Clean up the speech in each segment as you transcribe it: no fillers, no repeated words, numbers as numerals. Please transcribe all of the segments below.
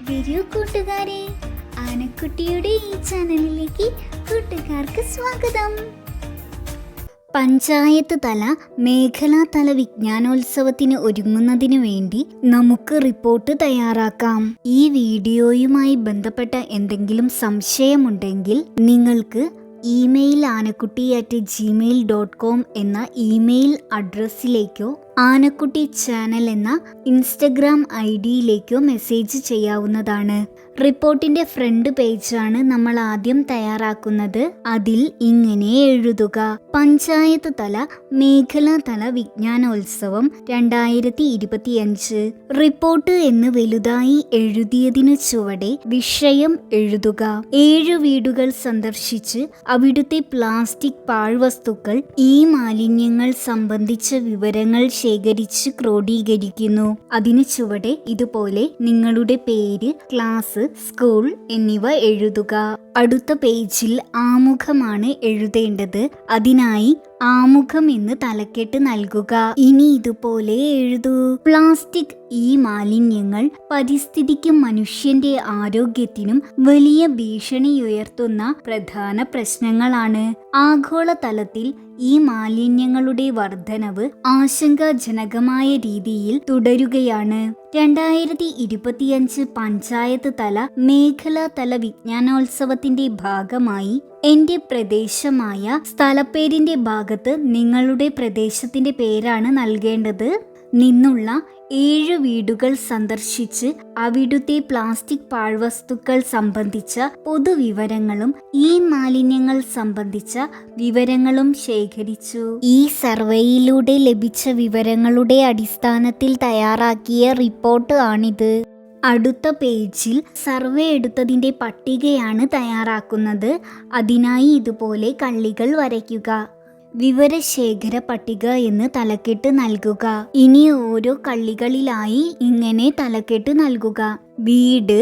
വരൂ കൂട്ടുകാരെ, ആനക്കുട്ടിയുടെ ഈ ചാനലിലേക്ക് കൂട്ടുകാർക്ക് സ്വാഗതം. പഞ്ചായത്ത് തല മേഖലാ തല വിജ്ഞാനോത്സവത്തിന് ഒരുങ്ങുന്നതിന് വേണ്ടി നമുക്ക് റിപ്പോർട്ട് തയ്യാറാക്കാം. ഈ വീഡിയോയുമായി ബന്ധപ്പെട്ട എന്തെങ്കിലും സംശയമുണ്ടെങ്കിൽ നിങ്ങൾക്ക് ഇമെയിൽ aanakkutti@gmail.com എന്ന ഇമെയിൽ അഡ്രസ്സിലേക്കോ ആനക്കുട്ടി ചാനൽ എന്ന ഇൻസ്റ്റഗ്രാം ഐഡിയിലേക്കോ മെസ്സേജ് ചെയ്യാവുന്നതാണ്. റിപ്പോർട്ടിന്റെ ഫ്രണ്ട് പേജാണ് നമ്മൾ ആദ്യം തയ്യാറാക്കുന്നത്. അതിൽ ഇങ്ങനെ എഴുതുക: പഞ്ചായത്ത് തല മേഖലാ തല വിജ്ഞാനോത്സവം 2025. റിപ്പോർട്ട് എന്ന് വലുതായി എഴുതിയതിനു ചുവടെ വിഷയം എഴുതുക. 7 വീടുകൾ സന്ദർശിച്ച് അവിടുത്തെ പ്ലാസ്റ്റിക് പാഴ്വസ്തുക്കൾ ഈ മാലിന്യങ്ങൾ സംബന്ധിച്ച വിവരങ്ങൾ ശേഖരിച്ച് ക്രോഡീകരിക്കുന്നു. അതിനു ചുവടെ ഇതുപോലെ നിങ്ങളുടെ പേര്, ക്ലാസ്, സ്കൂൾ എന്നിവ എഴുതുക. അടുത്ത പേജിൽ ആമുഖമാണ് എഴുതേണ്ടത്. അതിനായി ആമുഖം എന്ന് തലക്കെട്ട് നൽകുക. ഇനി ഇതുപോലെ എഴുതൂ: പ്ലാസ്റ്റിക് ഈ മാലിന്യങ്ങൾ പരിസ്ഥിതിക്കും മനുഷ്യന്റെ ആരോഗ്യത്തിനും വലിയ ഭീഷണിയുയർത്തുന്ന പ്രധാന പ്രശ്നങ്ങളാണ്. ആഗോളതലത്തിൽ ഈ മാലിന്യങ്ങളുടെ വർധനവ് ആശങ്കാജനകമായ രീതിയിൽ തുടരുകയാണ്. 2025 പഞ്ചായത്ത് തല മേഖലാ തല വിജ്ഞാനോത്സവത്തിന്റെ ഭാഗമായി എന്റെ പ്രദേശമായ സ്ഥലപ്പേരിന്റെ ഭാഗത്ത് നിങ്ങളുടെ പ്രദേശത്തിന്റെ പേരാണ് നൽകേണ്ടത്. നിന്നുള്ള 7 വീടുകൾ സന്ദർശിച്ച് അവിടുത്തെ പ്ലാസ്റ്റിക് പാഴ്വസ്തുക്കൾ സംബന്ധിച്ച പൊതുവിവരങ്ങളും ഈ മാലിന്യങ്ങൾ സംബന്ധിച്ച വിവരങ്ങളും ശേഖരിച്ചു. ഈ സർവേയിലൂടെ ലഭിച്ച വിവരങ്ങളുടെ അടിസ്ഥാനത്തിൽ തയ്യാറാക്കിയ റിപ്പോർട്ട് ആണിത്. അടുത്ത പേജിൽ സർവേ എടുത്തതിന്റെ പട്ടികയാണ് തയ്യാറാക്കുന്നത്. അതിനായി ഇതുപോലെ കള്ളികൾ വരയ്ക്കുക. വിവരശേഖര പട്ടിക എന്ന് തലക്കെട്ട് നൽകുക. ഇനി ഓരോ കള്ളികളിലായി ഇങ്ങനെ തലക്കെട്ട് നൽകുക: വീട്,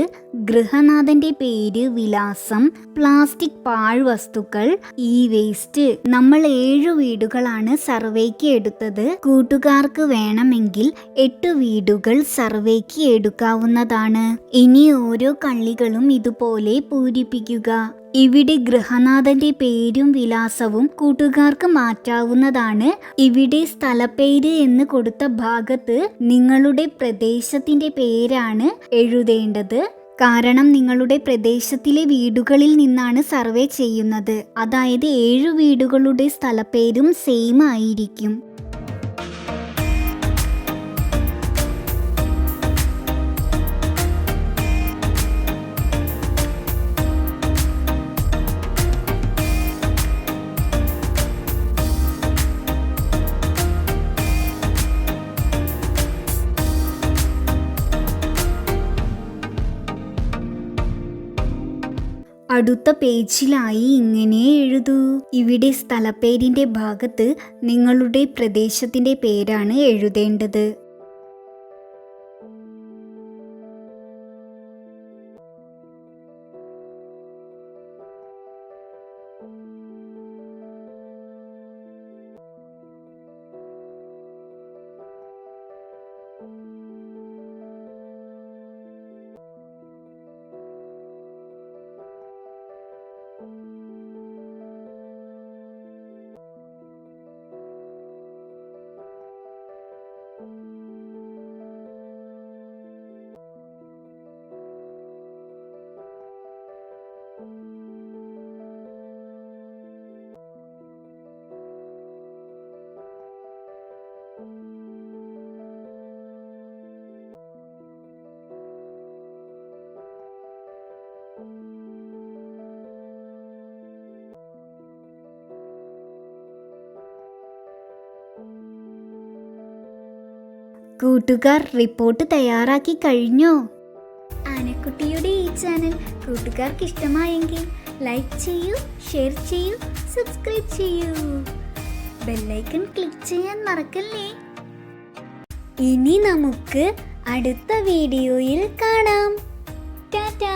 ഗൃഹനാഥന്റെ പേര്, വിലാസം, പ്ലാസ്റ്റിക് പാഴ്വസ്തുക്കൾ, ഈ വേസ്റ്റ്. നമ്മൾ 7 വീടുകളാണ് സർവേക്ക് എടുത്തത്. കൂട്ടുകാർക്ക് വേണമെങ്കിൽ 8 വീടുകൾ സർവേക്ക് എടുക്കാവുന്നതാണ്. ഇനി ഓരോ കള്ളികളും ഇതുപോലെ പൂരിപ്പിക്കുക. ഇവിടെ ഗൃഹനാഥന്റെ പേരും വിലാസവും കൂട്ടുകാർക്ക് മാറ്റാവുന്നതാണ്. ഇവിടെ സ്ഥലപ്പേര് എന്ന് കൊടുത്ത ഭാഗത്ത് നിങ്ങളുടെ പ്രദേശത്തിന്റെ പേരാണ് എഴുതേണ്ടത്. കാരണം നിങ്ങളുടെ പ്രദേശത്തിലെ വീടുകളിൽ നിന്നാണ് സർവേ ചെയ്യുന്നത്. അതായത് 7 വീടുകളുടെ സ്ഥലപ്പേരും സെയിം ആയിരിക്കും. അടുത്ത പേജിലായി ഇങ്ങനെ എഴുതൂ: ഇവിടെ സ്ഥലപ്പേരിന്റെ ഭാഗത്ത് നിങ്ങളുടെ പ്രദേശത്തിന്റെ പേരാണ് എഴുതേണ്ടത്. കൂട്ടുകാർ റിപ്പോർട്ട് തയ്യാറാക്കി കഴിഞ്ഞോ? ആനക്കുട്ടിയുടെ ഈ ചാനൽ കൂട്ടുകാർക്ക് ഇഷ്ടമായെങ്കിൽ ലൈക്ക് ചെയ്യൂ, ഷെയർ ചെയ്യൂ, സബ്സ്ക്രൈബ് ചെയ്യൂ. ബെല്ലൈക്കൺ ക്ലിക്ക് ചെയ്യാൻ മറക്കല്ലേ. ഇനി നമുക്ക് അടുത്ത വീഡിയോയിൽ കാണാം. ടാറ്റാ.